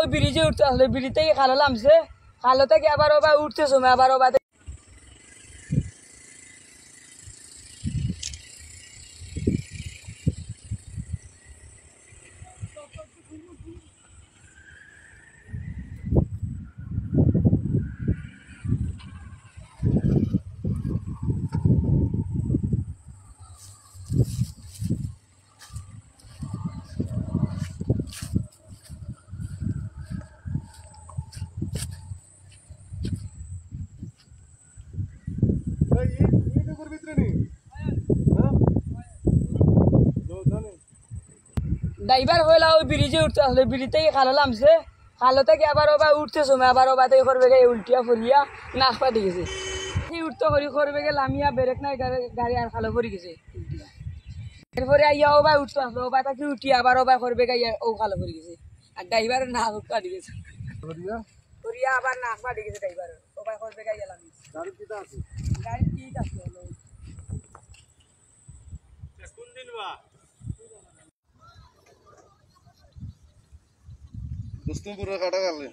ওই ব্রিজে উঠতে আসলে ব্রিজ থেকে খালো নামছে, খালো থেকে আবার ওবার উঠতে সময় আবার ওবার ড্রাইভার হইলা ওই ব্রিজে উঠতে আসলে ব্রিজ থেকে খালো নামছে, খালো থেকে আবার ওবার উঠতে সময় আবার ওবার থেকে করবে গিয়ে উল্টিয়া ফুলিয়া নাক পাতি গেছে। সেই উঠতে করি করবে গিয়ে লামিয়া ব্রেক নাই গাড়ি আর খালো পড়ে গেছে উল্টিয়া। এরপরে আইয়া ওবার উঠতে আসলো, ওবার তাকে উঠিয়া আবার ওবার করবে গিয়ে ও খালো পড়ে গেছে আর ড্রাইভারের নাক পাতি গেছে, করিয়া আবার নাক পাতি গেছে ড্রাইভারের, ওবার করবে গিয়ে লামি গাড়ি ঠিক আছে কোন দিন বা दोस्तों पूरा काटा कर ले।